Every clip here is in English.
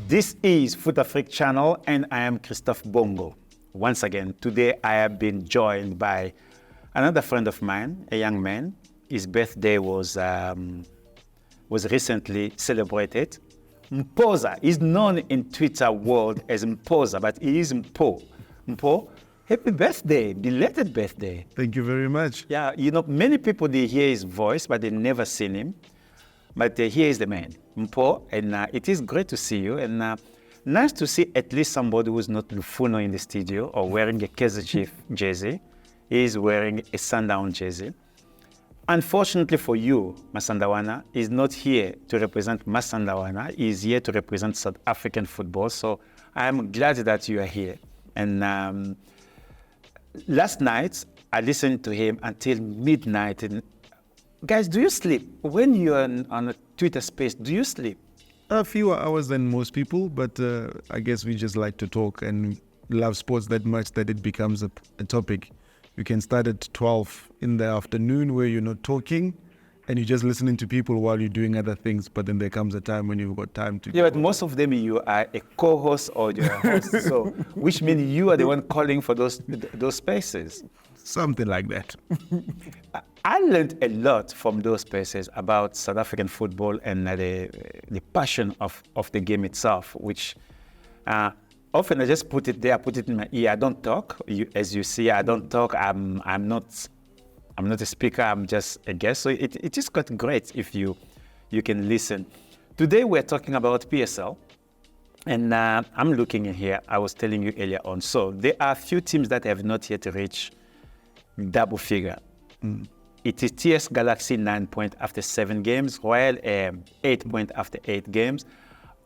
This is Fut-Afrique channel, and I am Christophe Bongo. Once again, today I have been joined by another friend of mine, a young man. His birthday was recently celebrated. Mpoza is known in Twitter world as Mpoza, but he is Mpo. Mpo, happy birthday, belated birthday. Thank you very much. Yeah, you know, many people, they hear his voice, but they never seen him. But here is the man, Mpo, and it is great to see you. And nice to see at least somebody who's not Lufuno in the studio or wearing a Kaizer Chief jersey. He is wearing a Sundown jersey. Unfortunately for you, Masandawana is not here to represent Masandawana. He is here to represent South African football. So I'm glad that you are here. And last night, I listened to him until midnight. And guys, do you sleep? When you're on a Twitter space, do you sleep? A fewer hours than most people, but I guess we just like to talk and love sports that much that it becomes a topic. You can start at 12 in the afternoon where you're not talking and you're just listening to people while you're doing other things, but then there comes a time when you've got time to... Yeah, but most of them you are a co-host or you're a host, so which means you are the one calling for those spaces. Something like that. I learned a lot from those spaces about South African football and the passion of the game itself, which often I just put it there, put it in my ear. I don't talk. As you see, I don't talk. I'm not a speaker. I'm just a guest. So it is quite great if you can listen. Today we're talking about PSL, and I'm looking in here. I was telling you earlier on. So there are a few teams that have not yet reached double figure. It is TS Galaxy 9 points after 7 games, Royal Air 8 points after 8 games,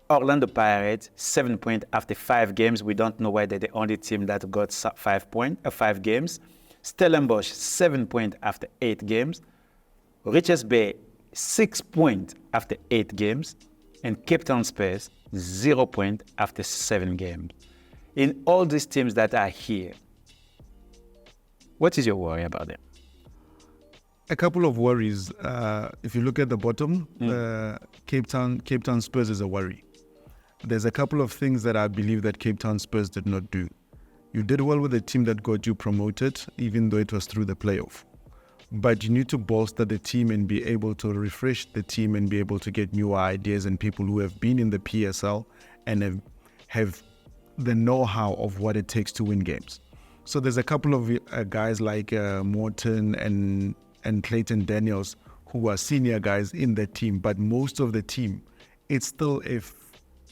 Orlando Pirates 7 points after 5 games. We don't know why they're the only team that got 5 games. Stellenbosch 7 points after 8 games, Richards Bay 6 points after 8 games, and Cape Town Spurs 0 points after 7 games. In all these teams that are here, what is your worry about them? A couple of worries. If you look at the bottom, Cape Town Spurs is a worry. There's a couple of things that I believe that Cape Town Spurs did not do. You did well with the team that got you promoted, even though it was through the playoff. But you need to bolster the team and be able to refresh the team and be able to get new ideas and people who have been in the PSL and have the know-how of what it takes to win games. So there's a couple of guys like Morton and Clayton Daniels who are senior guys in the team, but most of the team, it's still a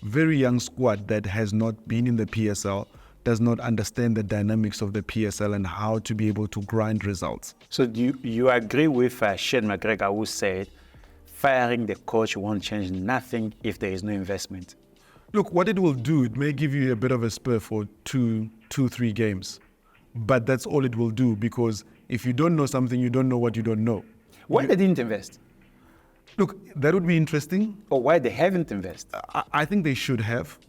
very young squad that has not been in the PSL, does not understand the dynamics of the PSL and how to be able to grind results. So do you agree with Shane McGregor, who said firing the coach won't change nothing if there is no investment? Look, what it will do, it may give you a bit of a spur for 2-3 games. But that's all it will do, because if you don't know something, you don't know what you don't know. Why they didn't invest? Look, that would be interesting. Or why they haven't invested? I think they should have.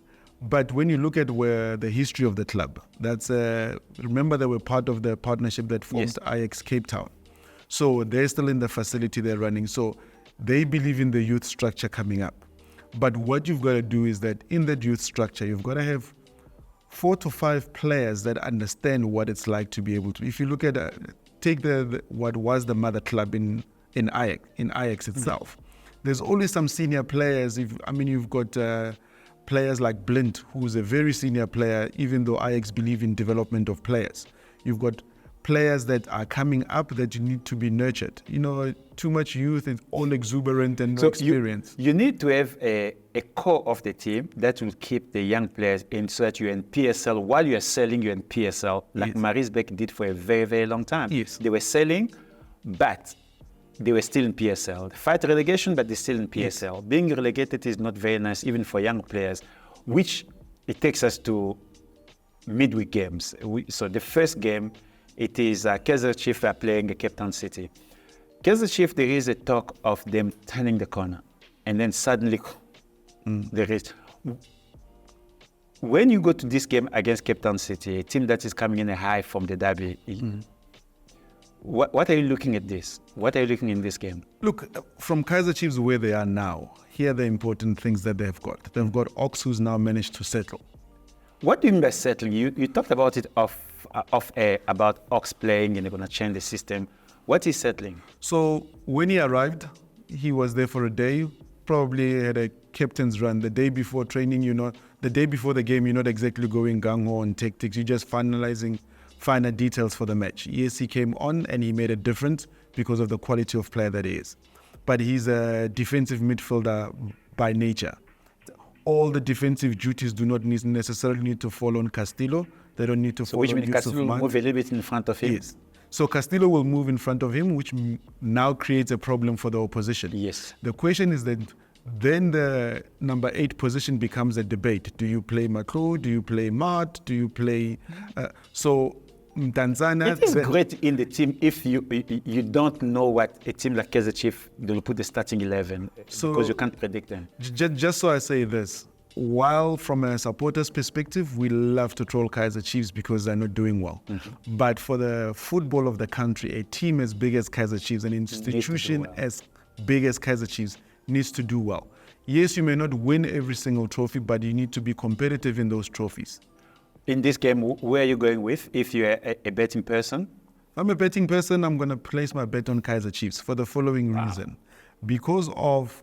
But when you look at where the history of the club, that's remember they were part of the partnership that formed Ajax Cape Town. So they're still in the facility they're running. So they believe in the youth structure coming up. But what you've got to do is that in that youth structure, you've got to have 4 to 5 players that understand what it's like to be able to. If you look at take what was the mother club in Ajax itself, there's always some senior players. You've got players like Blind, who's a very senior player, even though Ajax believe in development of players. You've got players that are coming up that you need to be nurtured. You know, too much youth is all exuberant and no experience. You need to have a core of the team that will keep the young players in, so that you're in PSL. While you're selling, you're in PSL, like Marisbeck did for a very, very long time. Yes. They were selling, but they were still in PSL. They fight relegation, but they're still in PSL. Yes. Being relegated is not very nice, even for young players, which it takes us to midweek games. So the first game, it is Kaizer Chiefs playing Cape Town City. Kaizer Chiefs, there is a talk of them turning the corner, and then suddenly there is. When you go to this game against Cape Town City, a team that is coming in a high from the derby, What are you looking at this? What are you looking in this game? Look, from Kaizer Chiefs where they are now, here are the important things that they've got. They've got Ox, who's now managed to settle. What do you mean by settling? You talked about it off air, about Ox playing and they're going to change the system. What is settling? So when he arrived, he was there for a day, probably had a captain's run. The day before training, the day before the game, you're not exactly going gung-ho on tactics. You're just finalizing finer details for the match. Yes, he came on and he made a difference because of the quality of player that he is. But he's a defensive midfielder by nature. All the defensive duties do not necessarily need to fall on Castillo. They don't need to fall on Yusuf. So which means Castillo will move a little bit in front of him? Yes. So Castillo will move in front of him, which now creates a problem for the opposition. Yes. The question is that then the number 8 position becomes a debate. Do you play Maklo? Do you play Mart? Do you play... so Tanzania... It is great in the team if you don't know what a team like Kaizer Chiefs will put the starting 11 because you can't predict them. Just so I say this, while from a supporter's perspective, we love to troll Kaizer Chiefs because they're not doing well. Mm-hmm. But for the football of the country, a team as big as Kaizer Chiefs, an institution as big as Kaizer Chiefs needs to do well. Yes, you may not win every single trophy, but you need to be competitive in those trophies. In this game, where are you going with if you're a betting person? I'm a betting person. I'm going to place my bet on Kaizer Chiefs for the following reason. Because of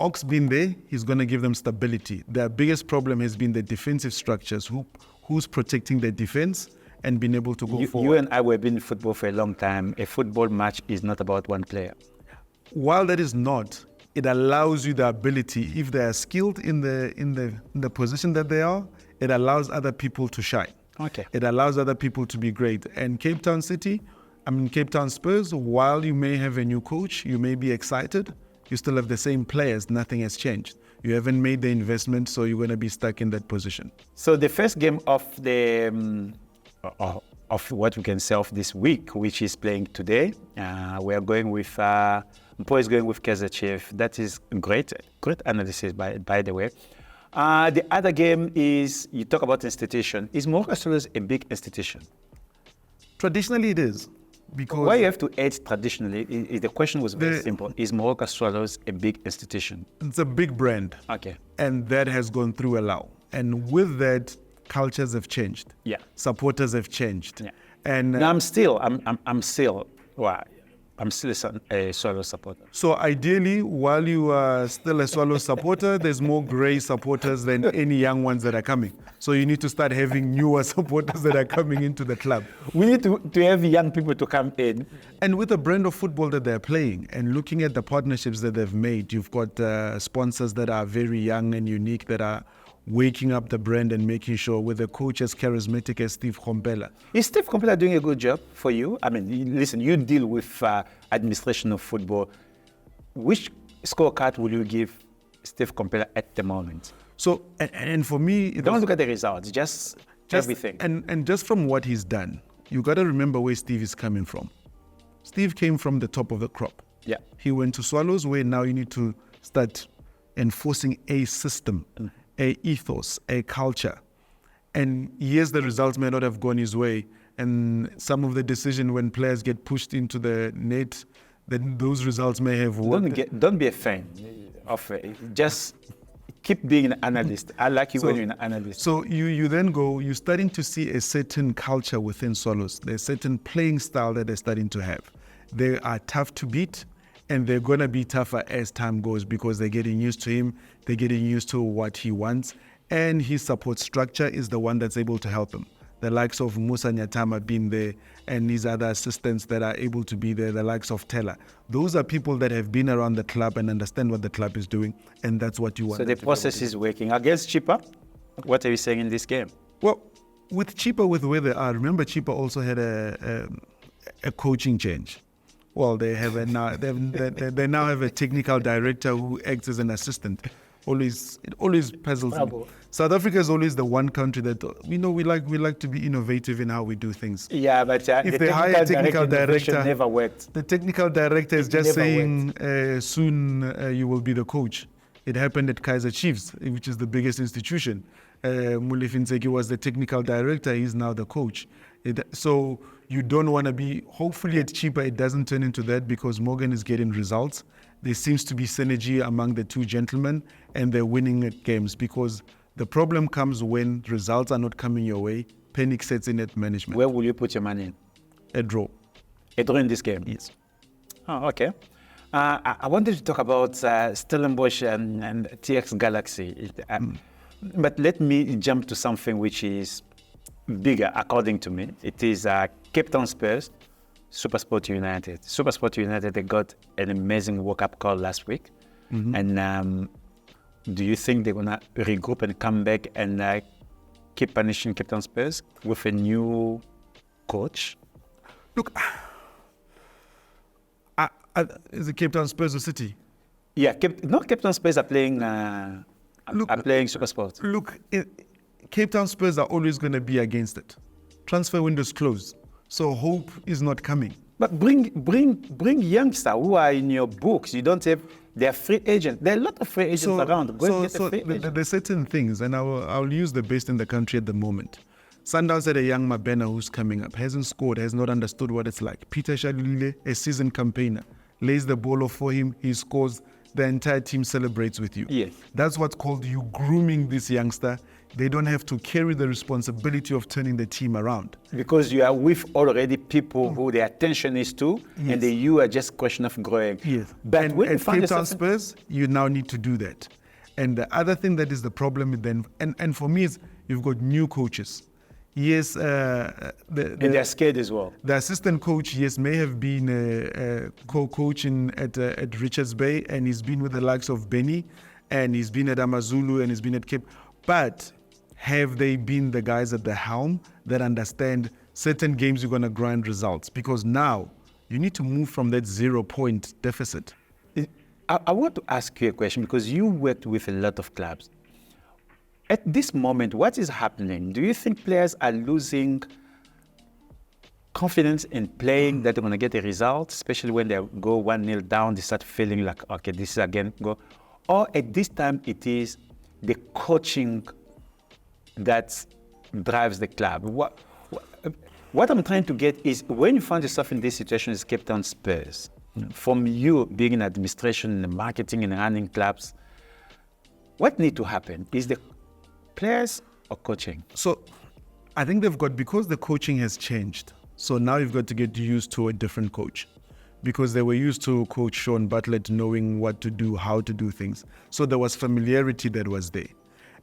Ox being there, he's going to give them stability. Their biggest problem has been the defensive structures. Who's protecting the defense and being able to go forward? You and I were in football for a long time. A football match is not about one player. While that is not, it allows you the ability, if they are skilled in the position that they are, it allows other people to shine. Okay. It allows other people to be great. And Cape Town Spurs, while you may have a new coach, you may be excited, you still have the same players, nothing has changed. You haven't made the investment, so you're going to be stuck in that position. So the first game of the of what we can say of this week, which is playing today, we are going with Mpo is going with Kaizer Chiefs. That is great analysis by the way. The other game is, you talk about institution. Is Morocco Swallows a big institution? Traditionally it is. Because why you have to add traditionally? The question was very simple. Is Morocco Swallows a big institution? It's a big brand. Okay. And that has gone through a lot. And with that, cultures have changed. Yeah. Supporters have changed. Yeah. And no, I'm still a Swallows supporter. So ideally, while you are still a Swallows supporter, there's more grey supporters than any young ones that are coming. So you need to start having newer supporters that are coming into the club. We need to have young people to come in. And with the brand of football that they're playing and looking at the partnerships that they've made, you've got sponsors that are very young and unique that are waking up the brand and making sure, with a coach as charismatic as Steve Kompela. Is Steve Kompela doing a good job for you? I mean, listen, you deal with administration of football. Which scorecard will you give Steve Kompela at the moment? So, and for me... Don't look at the results, just everything. And just from what he's done, you got to remember where Steve is coming from. Steve came from the top of the crop. Yeah. He went to Swallows, where now you need to start enforcing a system, a ethos, a culture. And yes, the results may not have gone his way. And some of the decision when players get pushed into the net, then those results may have worked. Don't be a fan of it. Just keep being an analyst. I like you when you're an analyst. So you then go, you're starting to see a certain culture within Swallows. There's a certain playing style that they're starting to have. They are tough to beat, and they're going to be tougher as time goes because they're getting used to him. They're getting used to what he wants. And his support structure is the one that's able to help him. The likes of Musa Nyatama being there and his other assistants that are able to be there, the likes of Teller. Those are people that have been around the club and understand what the club is doing, and that's what you want. So the process is working. Against Chippa, what are you saying in this game? Well, with Chippa, with where they are, remember Chippa also had a coaching change. Well, they now have a technical director who acts as an assistant. It always puzzles me. South Africa is always the one country that we like to be innovative in how we do things. Yeah, but if they hire a technical director, never worked. The technical director is just saying soon you will be the coach. It happened at Kaizer Chiefs, which is the biggest institution. Mulefi Ntseki was the technical director. He's now the coach. So You don't want to be, hopefully it's cheaper, it doesn't turn into that because Morgan is getting results. There seems to be synergy among the two gentlemen and they're winning at games because the problem comes when results are not coming your way, panic sets in at management. Where will you put your money in? A draw. A draw in this game? Yes. Oh, okay. I wanted to talk about Stellenbosch and TX Galaxy. But let me jump to something which is bigger, according to me. It is Cape Town Spurs, SuperSport United. SuperSport United, they got an amazing wake-up call last week. And do you think they're going to regroup and come back and keep punishing Cape Town Spurs with a new coach? Look, is it Cape Town Spurs or City? Yeah, Cape Town Spurs are playing SuperSport. Look, Cape Town Spurs are always going to be against it. Transfer window's closed, so hope is not coming. But bring youngsters who are in your books. You don't have, they're free agents. There are a lot of free agents around. Go and get a free agent. There's certain things, and I'll use the best in the country at the moment. Sundowns had a young Mabena who's coming up, hasn't scored, has not understood what it's like. Peter Shalile, a seasoned campaigner, lays the ball off for him, he scores, the entire team celebrates with you. Yes. That's what's called you grooming this youngster. They don't have to carry the responsibility of turning the team around. Because you are with already people who their attention is to, and you are just a question of growing. Yes. But and when at Cape Town Spurs, you now need to do that. And the other thing that is the problem then, and for me, is you've got new coaches. Yes, and they're scared as well. The assistant coach, yes, may have been co-coaching at Richards Bay, and he's been with the likes of Benny, and he's been at Amazulu, and he's been at Cape. But have they been the guys at the helm that understand certain games you're going to grind results? Because now you need to move from that 0-point deficit. I want to ask you a question because you worked with a lot of clubs. At this moment, what is happening? Do you think players are losing confidence in playing that they're going to get a result, especially when they go 1-0 down, they start feeling like, okay, this is again go. Or at this time, it is the coaching that drives the club. What I'm trying to get is when you find yourself in this situation as Cape Town Spurs, from you being in administration, in marketing, and running clubs, what needs to happen? Is the players or coaching? So I think they've got, because the coaching has changed, so now you've got to get used to a different coach. Because they were used to Coach Sean Bartlett knowing what to do, how to do things. So there was familiarity that was there.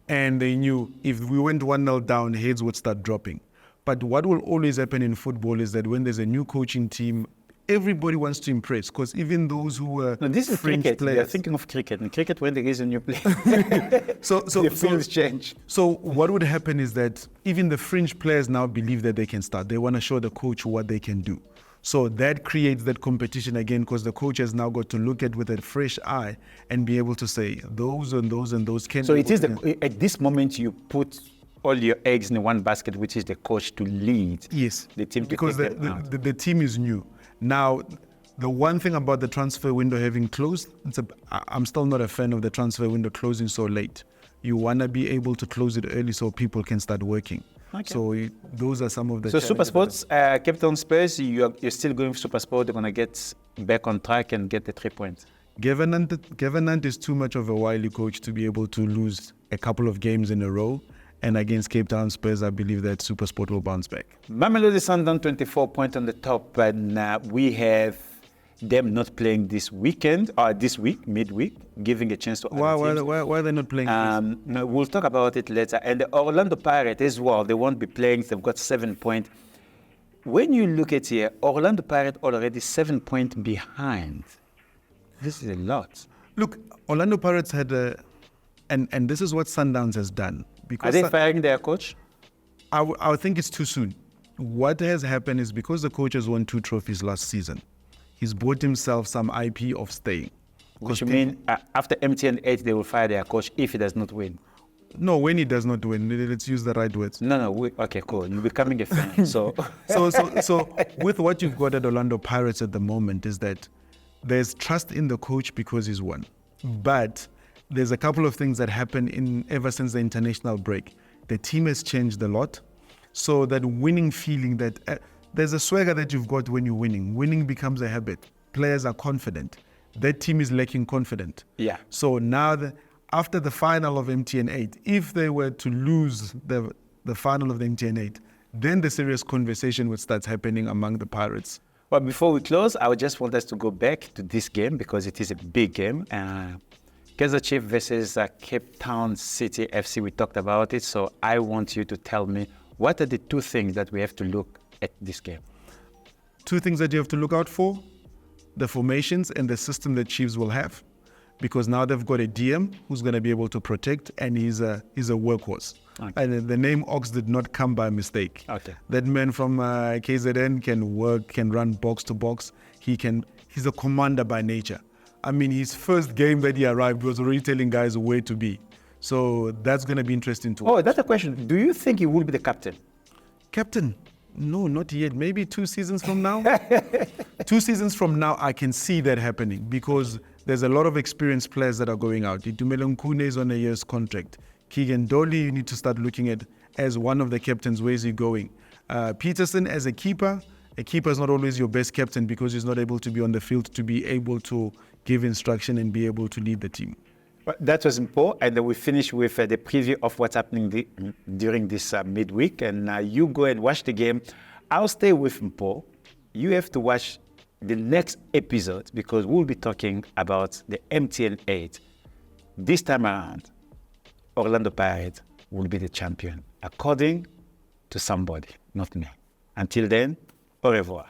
And they knew if we went 1-0 down, heads would start dropping. But what will always happen in football is that when there's a new coaching team, everybody wants to impress, because even those who were this is fringe cricket. players. They're thinking of cricket. And cricket, when there is a new player, so the fields change. So what would happen is that even the fringe players now believe that they can start. They want to show the coach what they can do. So that creates that competition again, because the coach has now got to look at with a fresh eye and be able to say those and those and those can. So it is at this moment you put all your eggs in one basket, which is the coach to lead. Yes, the team, because the team is new. Now, the one thing about the transfer window having closed, I'm still not a fan of the transfer window closing so late. You want to be able to close it early so people can start working. Okay. So those are some of the. So SuperSports, Cape Town Spurs, you're still going for SuperSport. They're going to get back on track and get the 3 points. Governant is too much of a wily coach to be able to lose a couple of games in a row. And against Cape Town Spurs, I believe that SuperSport will bounce back. Mamelodi Sundowns 24 points on the top, and we have them not playing this weekend or this week, midweek, giving a chance to other teams. Why are they not playing? No, we'll talk about it later. And the Orlando Pirates as well, they won't be playing. They've got 7 points. When you look at here, Orlando Pirates already 7 points behind. This is a lot. Look, Orlando Pirates had and this is what Sundowns has done. Because are they firing their coach? I think it's too soon. What has happened is because the coach has won 2 trophies last season, he's bought himself some IP of staying. Which you mean after MTN 8, they will fire their coach if he does not win? No, when he does not win. Let's use the right words. No. Okay, cool. You're becoming a fan. So with what you've got at Orlando Pirates at the moment is that there's trust in the coach because he's won. But there's a couple of things that happen ever since the international break. The team has changed a lot. So that winning feeling that there's a swagger that you've got when you're winning. Winning becomes a habit. Players are confident. That team is lacking confidence. Yeah. So now, after the final of MTN 8, if they were to lose the final of the MTN 8, then the serious conversation would start happening among the Pirates. Well, before we close, I would just want us to go back to this game because it is a big game. Kaizer Chiefs versus Cape Town City FC, we talked about it. So I want you to tell me, what are the two things that we have to look at this game? Two things that you have to look out for: the formations and the system that Chiefs will have, because now they've got a DM who's going to be able to protect, and he's a workhorse. Okay. And the name Ox did not come by mistake. Okay. That man from KZN can work, can run box to box. He's a commander by nature. I mean, his first game that he arrived was already telling guys where to be. So that's going to be interesting to watch. Oh, that's a question. Do you think he will be the captain? Captain? No, not yet. Maybe 2 seasons from now. 2 seasons from now, I can see that happening because there's a lot of experienced players that are going out. Itumeleng Khune is on a year's contract. Keegan Dolly, you need to start looking at as one of the captains. Where is he going? Peterson as a keeper. A keeper is not always your best captain because he's not able to be on the field to be able to give instruction and be able to lead the team. Well, that was important, and then we finish with the preview of what's happening during this midweek. And you go and watch the game. I'll stay with Mpo. You have to watch the next episode because we'll be talking about the MTN 8. This time around, Orlando Pirates will be the champion, according to somebody, not me. Until then, au revoir.